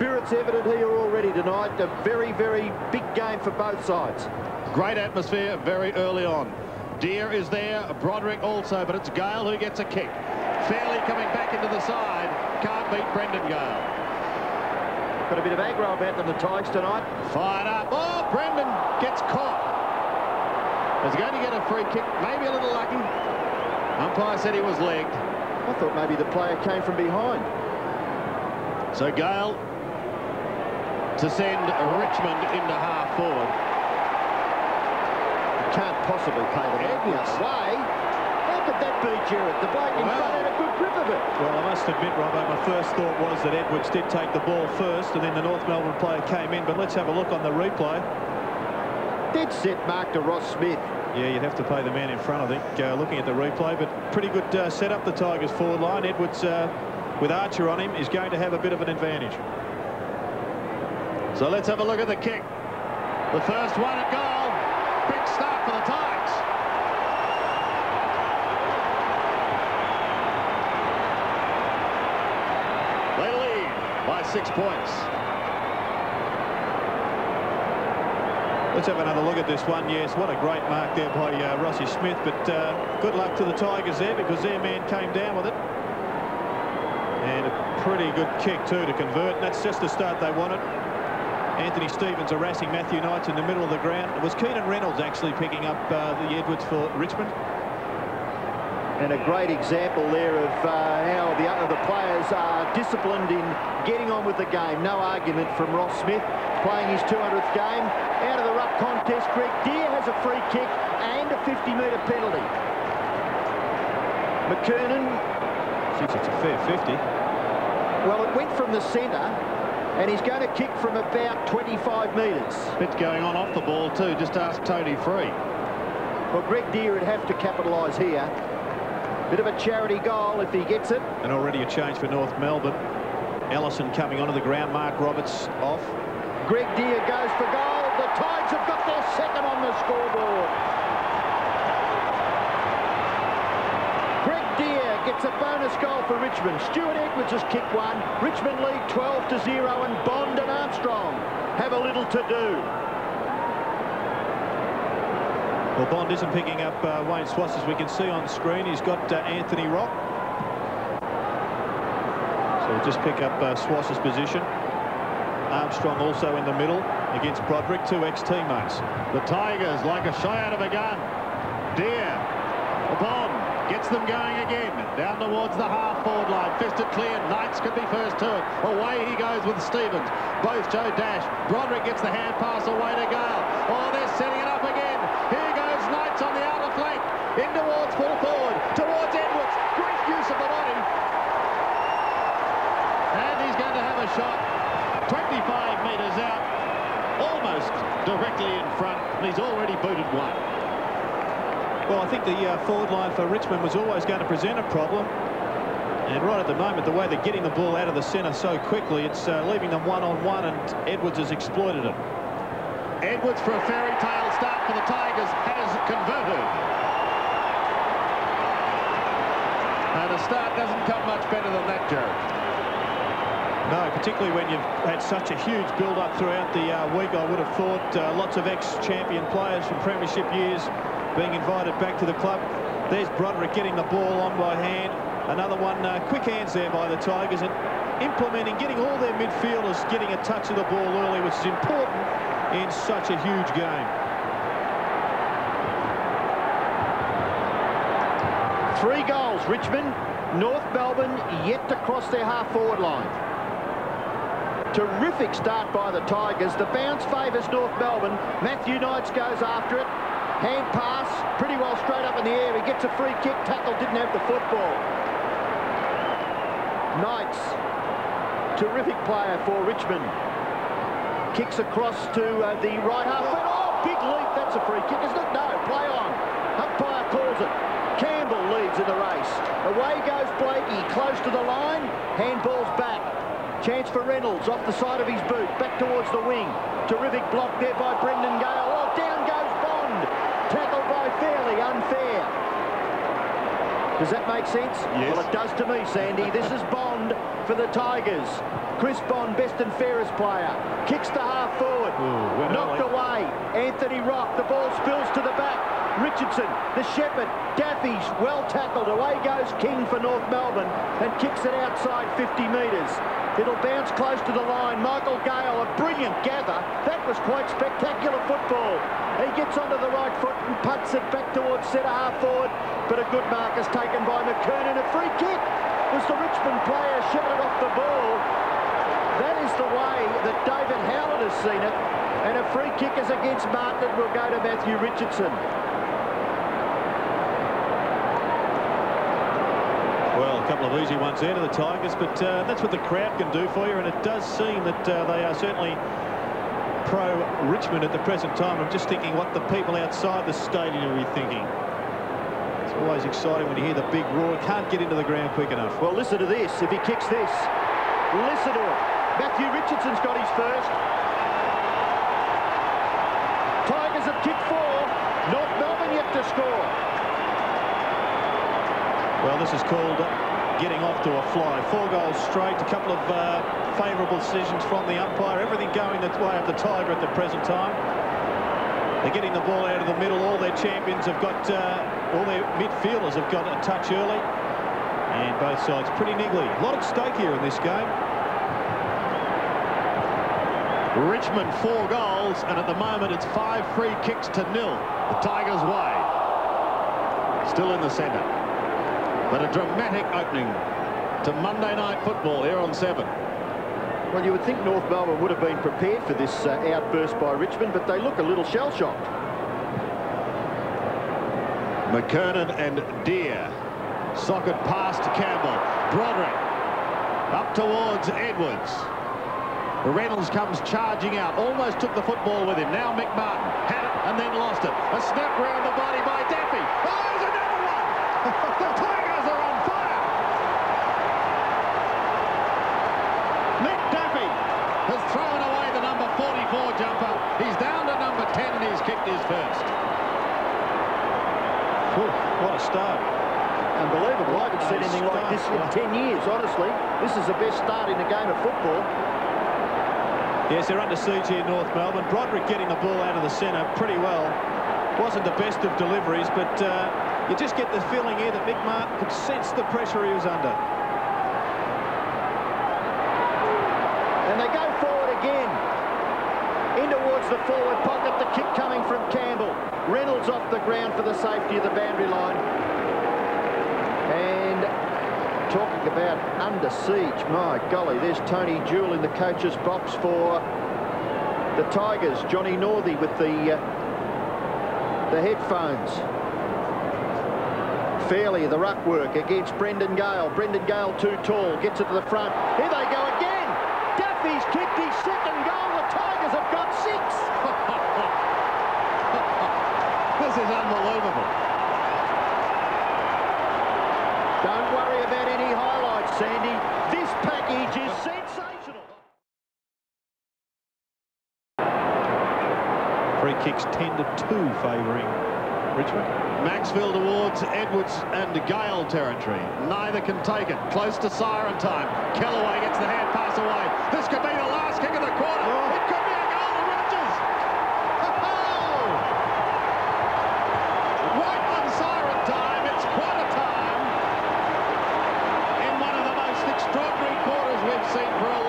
spirit's evident here already tonight. A very, very big game for both sides. Great atmosphere very early on. Deere is there, Broderick also, but it's Gale who gets a kick. Fairley coming back into the side. Can't beat Brendan Gale. Got a bit of aggro about them, the Tigers tonight. Fired up. Oh, Brendan gets caught. He's going to get a free kick, maybe a little lucky. Umpire said he was legged. I thought maybe the player came from behind. So Gale to send Richmond into half forward. Can't possibly play the Edwards way. How could that be, Jared? The bloke in front had a good grip of it. Well, I must admit, Robbo, my first thought was that Edwards did take the ball first and then the North Melbourne player came in, but let's have a look on the replay. Dead set mark to Ross Smith. Yeah, you'd have to play the man in front, I think, looking at the replay, but pretty good setup, the Tigers forward line. Edwards, with Archer on him, is going to have a bit of an advantage. So let's have a look at the kick. The first one at goal. Big start for the Tigers. They lead by 6 points. Let's have another look at this one. Yes, what a great mark there by Rossi Smith, but good luck to the Tigers there because their man came down with it. And a pretty good kick too to convert, and that's just the start they wanted. Anthony Stevens harassing Matthew Knights in the middle of the ground. It was Keenan Reynolds actually picking up the Edwards for Richmond. And a great example there of how the players are disciplined in getting on with the game. No argument from Ross Smith, playing his 200th game. Out of the ruck contest, Greg Deere has a free kick and a 50-metre penalty. McKernan. It's a fair 50. Well, it went from the centre, and he's going to kick from about 25 metres. Bit going on off the ball too. Just ask Tony Free. Well, Greg Deere would have to capitalise here. Bit of a charity goal if he gets it. And already a change for North Melbourne. Ellison coming onto the ground. Mark Roberts off. Greg Deere goes for goal. The Tigers have got their second on the scoreboard. Greg Deere gets a bonus goal for Richmond. Stuart Edwards has kicked one. Richmond lead 12-0, and Bond and Armstrong have a little to do. Well, Bond isn't picking up Wayne Swass, as we can see on screen. He's got Anthony Rock. So we'll just pick up Swass's position. Armstrong also in the middle against Broderick, two ex-teammates. The Tigers like a shot out of a gun. Deere, Bond gets them going again. Down towards the half-forward line. Fisted clear. Knights can be first to it. Away he goes with Stevens. Both Joe Dash. Broderick gets the hand pass away to Gale. Oh, they're setting it up again. Here goes Knights on the outer flank. In towards full forward. Towards Edwards. Great use of the body. And he's going to have a shot. 25 metres out, almost directly in front, and he's already booted one. Well, I think the forward line for Richmond was always going to present a problem, and right at the moment, the way they're getting the ball out of the centre so quickly, it's leaving them one-on-one, and Edwards has exploited it. Edwards, for a fairy tale start for the Tigers, has converted. And a start doesn't come much better than that, Jared. No, particularly when you've had such a huge build-up throughout the week. I would have thought lots of ex-champion players from premiership years being invited back to the club. There's Broderick getting the ball on by hand. Another one, quick hands there by the Tigers, and implementing, getting all their midfielders getting a touch of the ball early, which is important in such a huge game. 3 goals, Richmond. North Melbourne yet to cross their half-forward line. Terrific start by the Tigers. The bounce favours North Melbourne. Matthew Knights goes after it. Hand pass, pretty well straight up in the air. He gets a free kick. Tackle, didn't have the football. Knights, terrific player for Richmond. Kicks across to the right half. Oh, big leap. That's a free kick, isn't it? No, play on. Umpire calls it. Campbell leads in the race. Away goes Blakey, close to the line. Handball's back. Chance for Reynolds off the side of his boot, back towards the wing. Terrific block there by Brendan Gale. Oh, down goes Bond. Tackled by Fairley, unfair. Does that make sense? Yes. Well, it does to me, Sandy. This is Bond for the Tigers. Chris Bond, best and fairest player. Kicks to half forward. Ooh, knocked away. Anthony Rock. The ball spills to the back. Richardson, the shepherd. Daffy's well tackled. Away goes King for North Melbourne and kicks it outside 50 metres. It'll bounce close to the line. Michael Gale, a brilliant gather. That was quite spectacular football. He gets onto the right foot and punts it back towards centre half forward. But a good mark is taken by McKernan. A free kick was the Richmond player shouting off the ball. That is the way that David Howard has seen it. And a free kick is against Martin. It will go to Matthew Richardson. Well, a couple of easy ones there to the Tigers, but that's what the crowd can do for you, and it does seem that they are certainly pro-Richmond at the present time. I'm just thinking what the people outside the stadium will be thinking. It's always exciting when you hear the big roar. Can't get into the ground quick enough. Well, listen to this. If he kicks this, listen to it. Matthew Richardson's got his first. Tigers have kicked 4. North Melbourne yet to score. Well, this is called getting off to a fly. 4 goals straight, a couple of favourable decisions from the umpire. Everything going the way of the Tiger at the present time. They're getting the ball out of the middle. All their champions have got, all their midfielders have got a touch early. And both sides pretty niggly. A lot at stake here in this game. Richmond 4 goals, and at the moment it's 5 free kicks to 0. The Tigers' way. Still in the centre. But a dramatic opening to Monday night football here on 7. Well, you would think North Melbourne would have been prepared for this outburst by Richmond, but they look a little shell-shocked. McKernan and Deere. Socket pass to Campbell. Broderick up towards Edwards. Reynolds comes charging out. Almost took the football with him. Now McMartin had it and then lost it. A snap round the body by Daffy. Oh, there's another one! The Tigers are on fire! Nick Daffy has thrown away the number 44 jumper. He's down to number 10 and he's kicked his first. Whew, what a start. Unbelievable. I haven't seen anything like this in 10 years, honestly. This is the best start in a game of football. Yes, they're under siege here in North Melbourne. Broderick getting the ball out of the centre pretty well. Wasn't the best of deliveries, but you just get the feeling here that Mick Martin could sense the pressure he was under. And they go forward again. In towards the forward pocket, the kick coming from Campbell. Reynolds off the ground for the safety of the boundary line. And talking about under siege, my golly, there's Tony Jewell in the coach's box for the Tigers. Johnny Northey with the headphones. Fairley, the ruck work against Brendan Gale. Brendan Gale too tall, gets it to the front. Here they go again. Daffy's kicked his second goal. The Tigers have got 6. This is unbelievable. Don't worry about any highlights, Sandy. This package is sensational. Free kicks 10-2 favouring Richmond. Maxfield towards Edwards and Gale territory. Neither can take it. Close to siren time. Kellaway gets the hand pass away. This could be the last kick of the quarter. Oh. It could be a goal to Rogers. Oh! Right on siren time. It's quarter time in one of the most extraordinary quarters we've seen for a